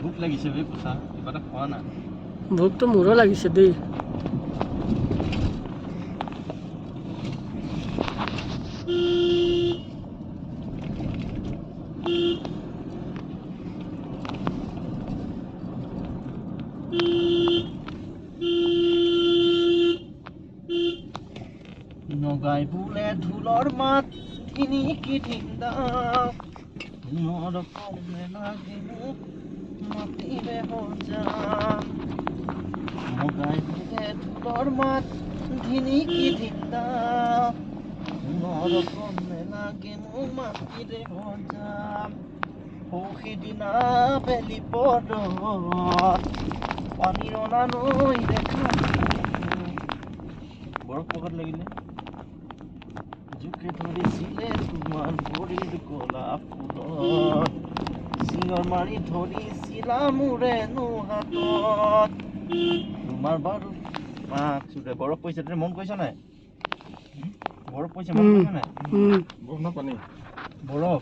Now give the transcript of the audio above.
ভোক লাগিছে বে পুছা কিবা এটা খোৱা না ভোকটো মোৰো লাগিছে দেই নগাই বোলে ঢোলৰ মাত তিনি কি ধিন্দা মোৰ কমে লাগে মোক মাতিলে হজা নগাই বোলে ঢোলৰ মাত তিনি কি ধিন্দা মোৰ কমে লাগে মোক মাতিলে হজা সিদিনা বেলি পদত পানীৰ অনা নৈ দেখা বৰফ পকত লাগিলে জোকে ধৰিছিলে তোমাৰ ভৰিৰ গোলাপ ফুলত চিঙৰ মাৰি ধৰিছিলা মোৰেনো হাতত তোমাৰ বাৰু বৰফ পৰিছে তুমি মন কৰিছা নাই বৰফ পৰিছে মন কৰিছা নাই বৰফ না পানী বৰফ